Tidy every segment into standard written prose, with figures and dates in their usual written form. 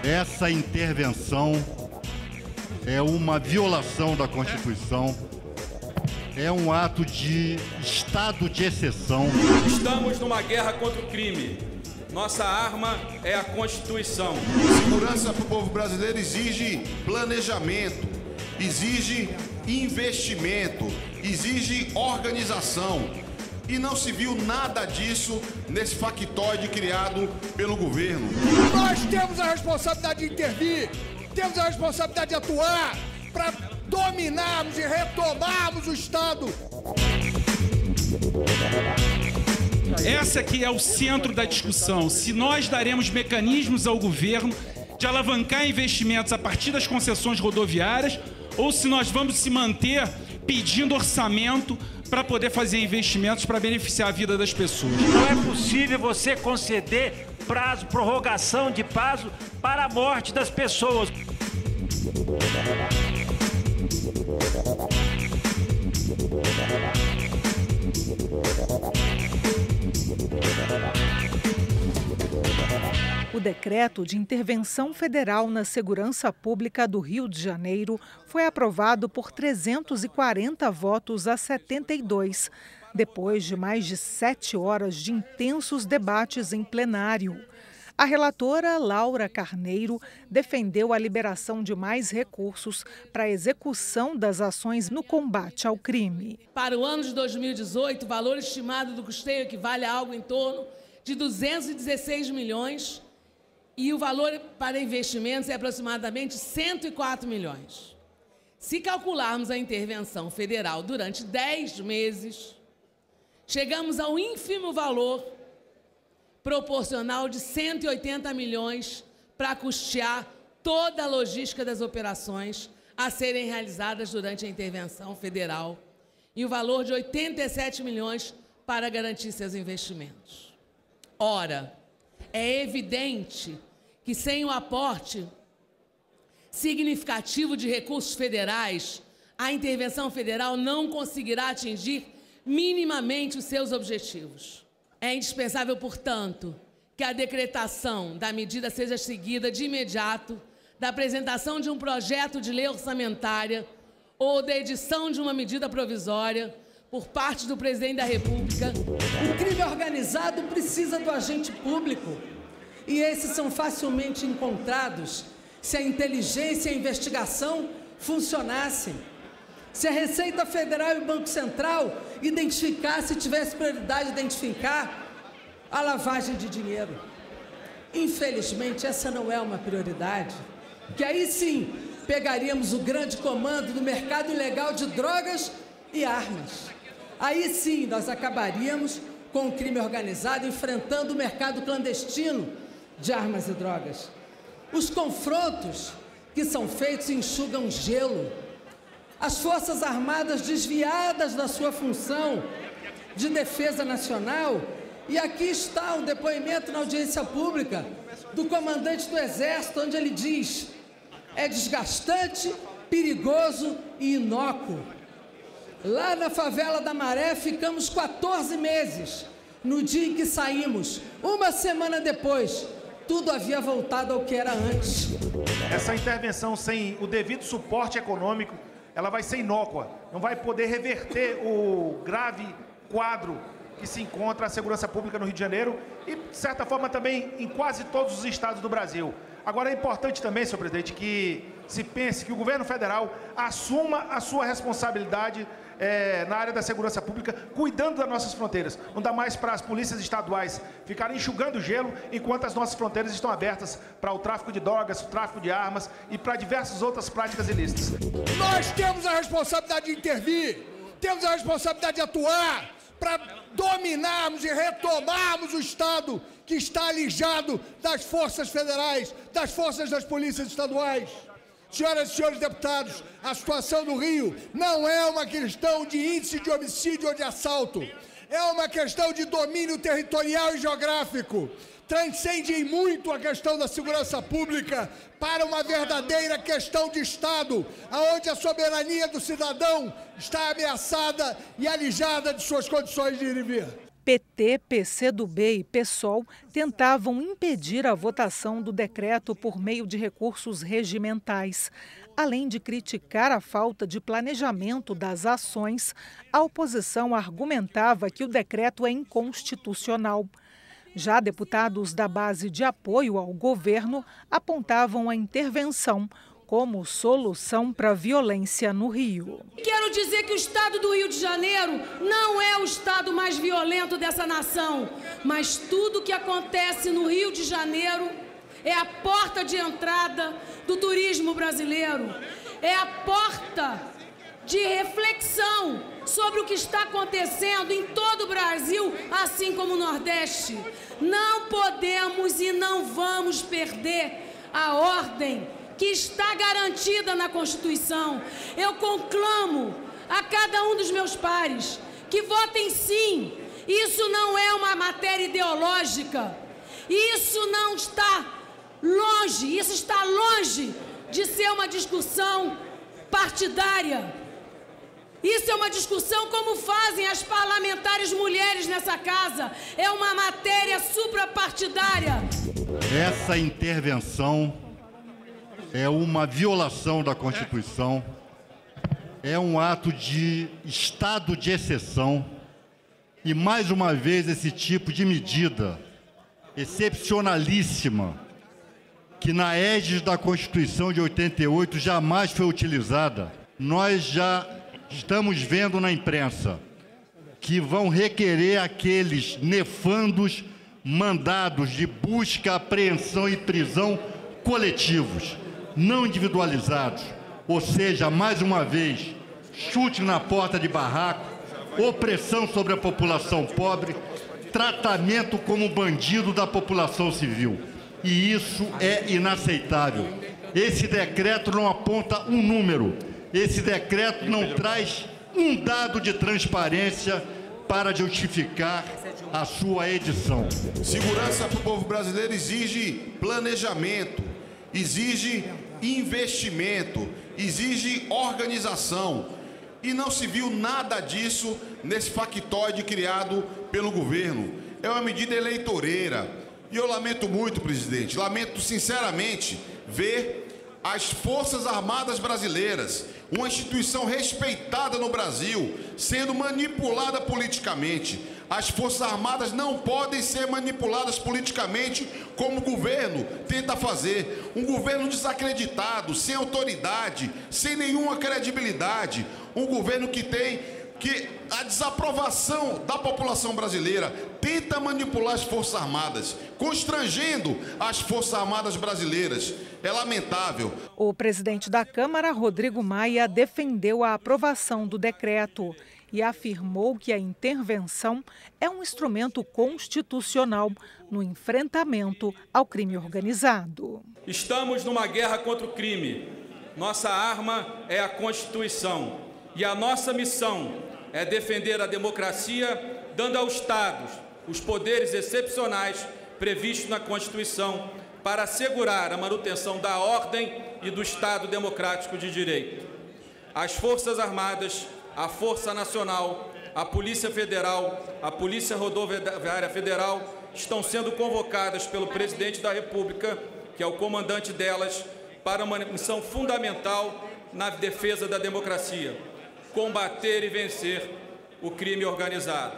Essa intervenção é uma violação da Constituição, é um ato de estado de exceção. Estamos numa guerra contra o crime. Nossa arma é a Constituição. Segurança para o povo brasileiro exige planejamento, exige investimento, exige organização. E não se viu nada disso nesse factoide criado pelo governo. Nós temos a responsabilidade de intervir, temos a responsabilidade de atuar para dominarmos e retomarmos o Estado. Essa aqui é o centro da discussão. Se nós daremos mecanismos ao governo de alavancar investimentos a partir das concessões rodoviárias ou se nós vamos se manter pedindo orçamento para poder fazer investimentos para beneficiar a vida das pessoas. Não é possível você conceder prazo, prorrogação de prazo para a morte das pessoas. O decreto de intervenção federal na segurança pública do Rio de Janeiro foi aprovado por 340 votos a 72, depois de mais de 7 horas de intensos debates em plenário. A relatora Laura Carneiro defendeu a liberação de mais recursos para a execução das ações no combate ao crime. Para o ano de 2018, o valor estimado do custeio equivale a algo em torno de 216 milhões e o valor para investimentos é aproximadamente 104 milhões. Se calcularmos a intervenção federal durante 10 meses, chegamos ao ínfimo valor proporcional de 180 milhões para custear toda a logística das operações a serem realizadas durante a intervenção federal e o valor de 87 milhões para garantir seus investimentos. Ora, é evidente que sem o aporte significativo de recursos federais, a intervenção federal não conseguirá atingir minimamente os seus objetivos. É indispensável, portanto, que a decretação da medida seja seguida de imediato da apresentação de um projeto de lei orçamentária ou da edição de uma medida provisória por parte do presidente da República. O crime organizado precisa do agente público e esses são facilmente encontrados se a inteligência e a investigação funcionassem. Se a Receita Federal e o Banco Central identificassem, tivesse prioridade de identificar a lavagem de dinheiro. Infelizmente, essa não é uma prioridade, que aí sim pegaríamos o grande comando do mercado ilegal de drogas e armas. Aí sim nós acabaríamos com o crime organizado, enfrentando o mercado clandestino de armas e drogas. Os confrontos que são feitos enxugam gelo. As Forças Armadas desviadas da sua função de defesa nacional, e aqui está o depoimento na audiência pública do comandante do Exército, onde ele diz: é desgastante, perigoso e inócuo. Lá na favela da Maré ficamos 14 meses. No dia em que saímos, uma semana depois, tudo havia voltado ao que era antes. Essa intervenção sem o devido suporte econômico, ela vai ser inócua, não vai poder reverter o grave quadro que se encontra a segurança pública no Rio de Janeiro e, de certa forma, também em quase todos os estados do Brasil. Agora, é importante também, senhor presidente, que se pense que o governo federal assuma a sua responsabilidade na área da segurança pública, cuidando das nossas fronteiras. Não dá mais para as polícias estaduais ficarem enxugando gelo enquanto as nossas fronteiras estão abertas para o tráfico de drogas, o tráfico de armas e para diversas outras práticas ilícitas. Nós temos a responsabilidade de intervir, temos a responsabilidade de atuar para dominarmos e retomarmos o Estado que está alijado das forças federais, das forças das polícias estaduais. Senhoras e senhores deputados, a situação do Rio não é uma questão de índice de homicídio ou de assalto. É uma questão de domínio territorial e geográfico. Transcende em muito a questão da segurança pública para uma verdadeira questão de Estado, onde a soberania do cidadão está ameaçada e alijada de suas condições de ir e vir. PT, PCdoB e PSOL tentavam impedir a votação do decreto por meio de recursos regimentais. Além de criticar a falta de planejamento das ações, a oposição argumentava que o decreto é inconstitucional. Já deputados da base de apoio ao governo apontavam a intervenção como solução para a violência no Rio. Quero dizer que o estado do Rio de Janeiro não é o estado mais violento dessa nação, mas tudo que acontece no Rio de Janeiro é a porta de entrada do turismo brasileiro, é a porta de reflexão sobre o que está acontecendo em todo o Brasil, assim como no Nordeste. Não podemos e não vamos perder a ordem que está garantida na Constituição. Eu conclamo a cada um dos meus pares que votem sim. Isso não é uma matéria ideológica. Isso não está longe, isso está longe de ser uma discussão partidária. Isso é uma discussão como fazem as parlamentares mulheres nessa casa. É uma matéria suprapartidária. Essa intervenção é uma violação da Constituição, é um ato de estado de exceção e, mais uma vez, esse tipo de medida excepcionalíssima, que na égide da Constituição de 88 jamais foi utilizada. Nós já estamos vendo na imprensa que vão requerer aqueles nefandos mandados de busca, apreensão e prisão coletivos, não individualizados, ou seja, mais uma vez, chute na porta de barraco, opressão sobre a população pobre, tratamento como bandido da população civil. E isso é inaceitável. Esse decreto não aponta um número, esse decreto não traz um dado de transparência para justificar a sua edição. Segurança para o povo brasileiro exige planejamento, exige investimento, exige organização. E não se viu nada disso nesse factoide criado pelo governo. É uma medida eleitoreira. E eu lamento muito, presidente, lamento sinceramente ver as Forças Armadas Brasileiras, uma instituição respeitada no Brasil, sendo manipulada politicamente. As Forças Armadas não podem ser manipuladas politicamente como o governo tenta fazer. Um governo desacreditado, sem autoridade, sem nenhuma credibilidade. Um governo que tem a desaprovação da população brasileira, tenta manipular as Forças Armadas, constrangendo as Forças Armadas brasileiras. É lamentável. O presidente da Câmara, Rodrigo Maia, defendeu a aprovação do decreto e afirmou que a intervenção é um instrumento constitucional no enfrentamento ao crime organizado. Estamos numa guerra contra o crime. Nossa arma é a Constituição e a nossa missão é defender a democracia, dando aos Estados os poderes excepcionais previstos na Constituição para assegurar a manutenção da ordem e do Estado democrático de direito. As Forças Armadas, a Força Nacional, a Polícia Federal, a Polícia Rodoviária Federal estão sendo convocadas pelo Presidente da República, que é o comandante delas, para uma missão fundamental na defesa da democracia: combater e vencer o crime organizado.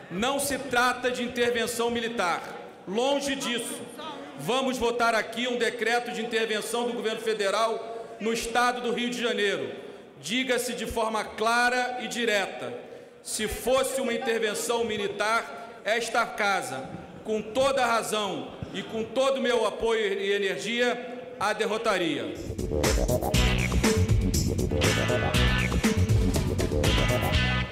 Não se trata de intervenção militar, longe disso. Vamos votar aqui um decreto de intervenção do governo federal no estado do Rio de Janeiro. Diga-se de forma clara e direta: se fosse uma intervenção militar, esta casa, com toda a razão e com todo o meu apoio e energia, a derrotaria.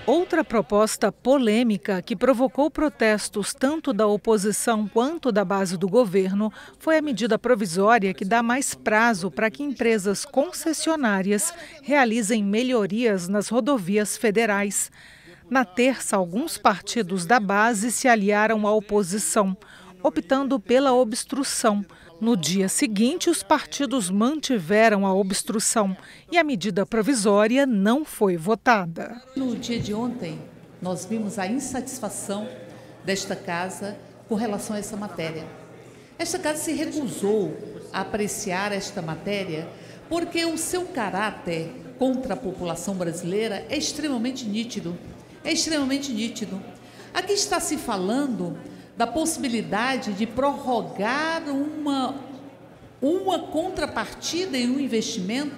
Outra proposta polêmica que provocou protestos tanto da oposição quanto da base do governo foi a medida provisória que dá mais prazo para que empresas concessionárias realizem melhorias nas rodovias federais. Na terça, alguns partidos da base se aliaram à oposição, optando pela obstrução. No dia seguinte, os partidos mantiveram a obstrução e a medida provisória não foi votada. No dia de ontem, nós vimos a insatisfação desta casa com relação a essa matéria. Esta casa se recusou a apreciar esta matéria porque o seu caráter contra a população brasileira é extremamente nítido. É extremamente nítido. Aqui está se falando da possibilidade de prorrogar uma contrapartida e um investimento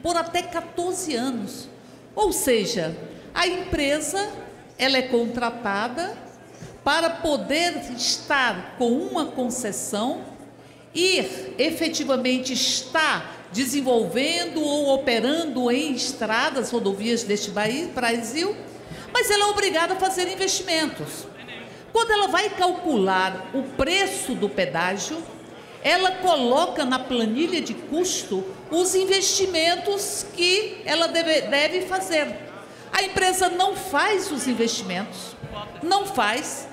por até 14 anos. Ou seja, a empresa ela é contratada para poder estar com uma concessão e efetivamente estar desenvolvendo ou operando em estradas, rodovias deste Brasil, mas ela é obrigada a fazer investimentos. Quando ela vai calcular o preço do pedágio, ela coloca na planilha de custo os investimentos que ela deve fazer. A empresa não faz os investimentos, não faz.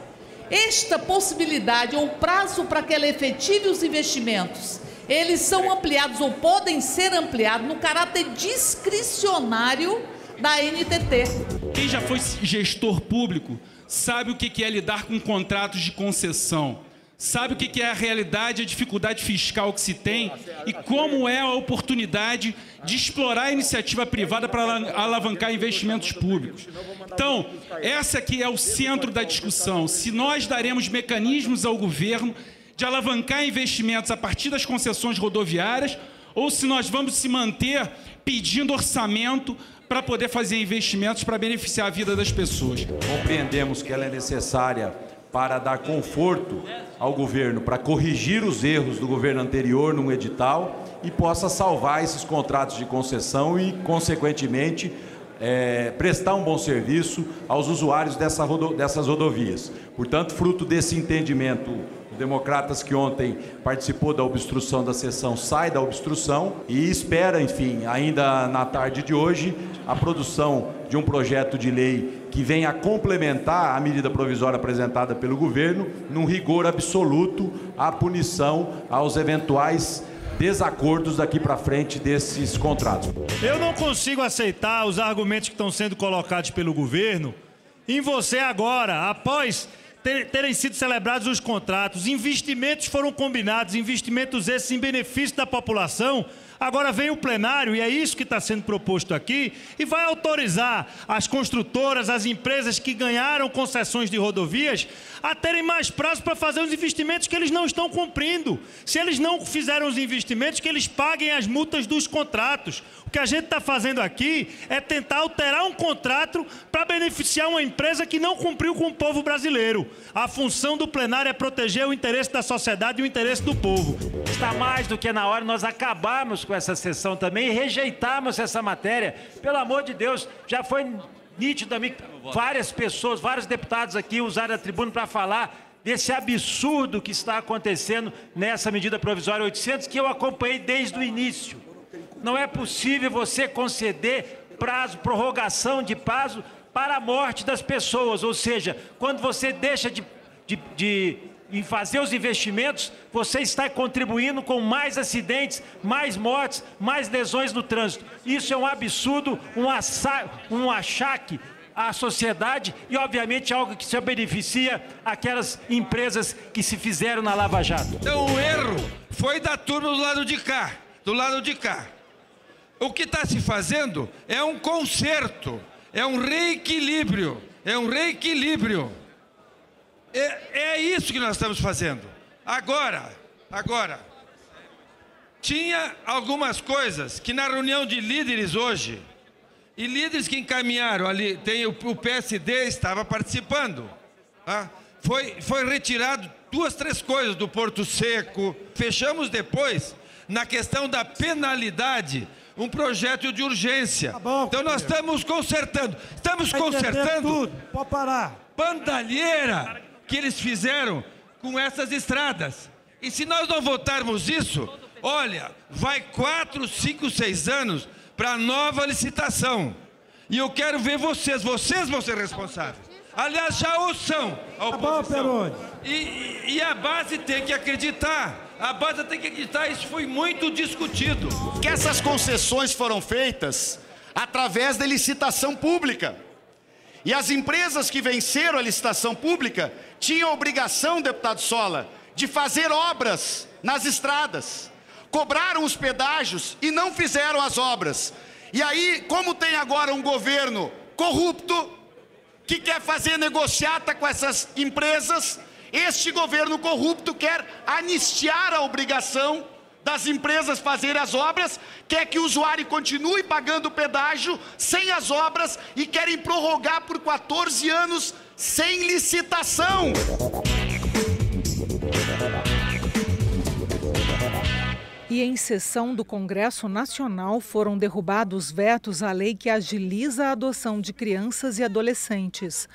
Esta possibilidade ou prazo para que ela efetive os investimentos, eles são ampliados ou podem ser ampliados no caráter discricionário da NTT. Quem já foi gestor público sabe o que é lidar com contratos de concessão, sabe o que é a realidade, a dificuldade fiscal que se tem e como é a oportunidade de explorar a iniciativa privada para alavancar investimentos públicos. Então, essa aqui é o centro da discussão. Se nós daremos mecanismos ao governo de alavancar investimentos a partir das concessões rodoviárias ou se nós vamos se manter pedindo orçamento para poder fazer investimentos para beneficiar a vida das pessoas. Compreendemos que ela é necessária para dar conforto ao governo, para corrigir os erros do governo anterior num edital e possa salvar esses contratos de concessão e, consequentemente, prestar um bom serviço aos usuários dessas rodovias. Portanto, fruto desse entendimento, o Democratas que ontem participou da obstrução da sessão sai da obstrução e espera, enfim, ainda na tarde de hoje, a produção de um projeto de lei que venha a complementar a medida provisória apresentada pelo governo, num rigor absoluto à punição aos eventuais desacordos daqui para frente desses contratos. Eu não consigo aceitar os argumentos que estão sendo colocados pelo governo em você agora, após terem sido celebrados os contratos, investimentos foram combinados, investimentos esses em benefício da população. Agora vem o plenário, e é isso que está sendo proposto aqui, e vai autorizar as construtoras, as empresas que ganharam concessões de rodovias, a terem mais prazo para fazer os investimentos que eles não estão cumprindo. Se eles não fizeram os investimentos, que eles paguem as multas dos contratos. O que a gente está fazendo aqui é tentar alterar um contrato para beneficiar uma empresa que não cumpriu com o povo brasileiro. A função do plenário é proteger o interesse da sociedade e o interesse do povo. Está mais do que na hora nós acabarmos com essa sessão também e rejeitarmos essa matéria. Pelo amor de Deus, já foi nítido também, várias pessoas, vários deputados aqui usaram a tribuna para falar desse absurdo que está acontecendo nessa medida provisória 800, que eu acompanhei desde o início. Não é possível você conceder prorrogação de prazo para a morte das pessoas, ou seja, quando você deixa em fazer os investimentos, você está contribuindo com mais acidentes, mais mortes, mais lesões no trânsito. Isso é um absurdo, um achaque à sociedade e, obviamente, algo que só beneficia aquelas empresas que se fizeram na Lava Jato. Então, o erro foi da turma do lado de cá, O que está se fazendo é um conserto, é um reequilíbrio, É isso que nós estamos fazendo. Agora, tinha algumas coisas que na reunião de líderes hoje, e líderes que encaminharam ali, o PSD estava participando, tá? Foi retirado 2, 3 coisas do Porto Seco. Fechamos depois, na questão da penalidade, um projeto de urgência. Tá bom, então nós estamos consertando. Tudo. Pode parar. Bandalheira que eles fizeram com essas estradas. E se nós não votarmos isso, olha, vai 4, 5, 6 anos para nova licitação. E eu quero ver vocês vão ser responsáveis. Aliás, já o são, a oposição. E a base tem que acreditar. Isso foi muito discutido. Que essas concessões foram feitas através da licitação pública. E as empresas que venceram a licitação pública tinham a obrigação, deputado Sola, de fazer obras nas estradas. Cobraram os pedágios e não fizeram as obras. E aí, como tem agora um governo corrupto, que quer fazer negociata com essas empresas, este governo corrupto quer anistiar a obrigação das empresas fazerem as obras, quer que o usuário continue pagando o pedágio sem as obras e querem prorrogar por 14 anos sem licitação. E em sessão do Congresso Nacional foram derrubados vetos à lei que agiliza a adoção de crianças e adolescentes.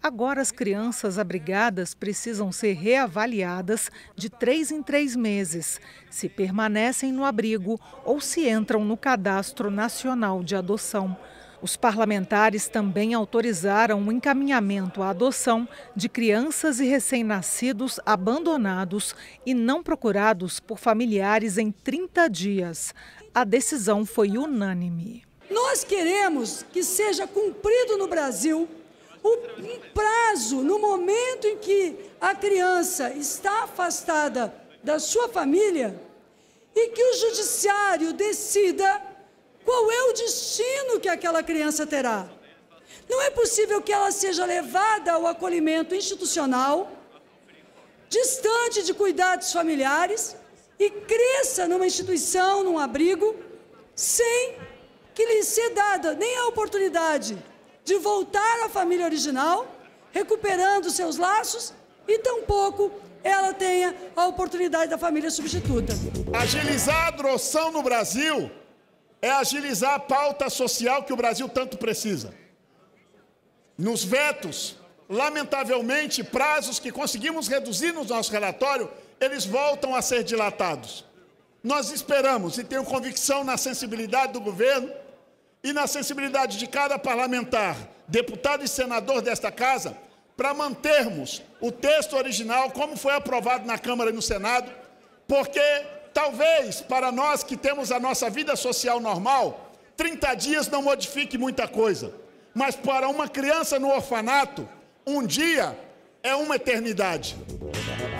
Agora, as crianças abrigadas precisam ser reavaliadas de 3 em 3 meses, se permanecem no abrigo ou se entram no Cadastro Nacional de Adoção. Os parlamentares também autorizaram o encaminhamento à adoção de crianças e recém-nascidos abandonados e não procurados por familiares em 30 dias. A decisão foi unânime. Nós queremos que seja cumprido no Brasil um prazo no momento em que a criança está afastada da sua família e que o judiciário decida qual é o destino que aquela criança terá. Não é possível que ela seja levada ao acolhimento institucional, distante de cuidados familiares, e cresça numa instituição, num abrigo, sem que lhe seja dada nem a oportunidade de voltar à família original, recuperando seus laços, e tampouco ela tenha a oportunidade da família substituta. Agilizar a adoção no Brasil é agilizar a pauta social que o Brasil tanto precisa. Nos vetos, lamentavelmente, prazos que conseguimos reduzir no nosso relatório, eles voltam a ser dilatados. Nós esperamos e tenho convicção na sensibilidade do governo e na sensibilidade de cada parlamentar, deputado e senador desta casa, para mantermos o texto original como foi aprovado na Câmara e no Senado, porque talvez para nós que temos a nossa vida social normal, 30 dias não modifique muita coisa, mas para uma criança no orfanato, um dia é uma eternidade.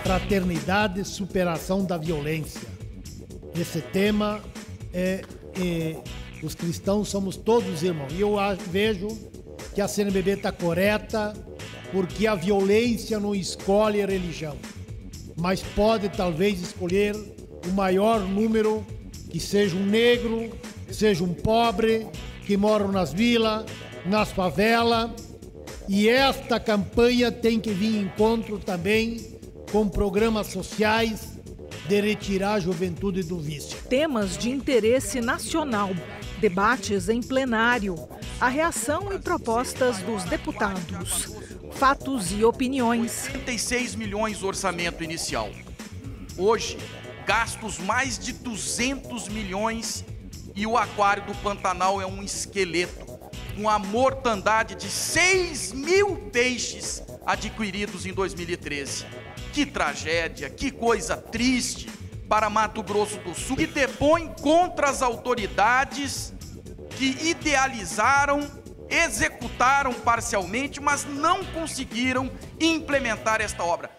Fraternidade e superação da violência. Esse tema os cristãos somos todos irmãos. E eu vejo que a CNBB está correta, porque a violência não escolhe a religião, mas pode talvez escolher o maior número, que seja um negro, que seja um pobre, que moram nas vilas, nas favelas. E esta campanha tem que vir em encontro também com programas sociais de retirar a juventude do vício. Temas de interesse nacional, debates em plenário, a reação e propostas dos deputados, fatos e opiniões. 36 milhões o orçamento inicial. Hoje, gastos mais de 200 milhões e o aquário do Pantanal é um esqueleto, com a mortandade de 6 mil peixes adquiridos em 2013. Que tragédia, que coisa triste para Mato Grosso do Sul, que depõe contra as autoridades que idealizaram, executaram parcialmente, mas não conseguiram implementar esta obra.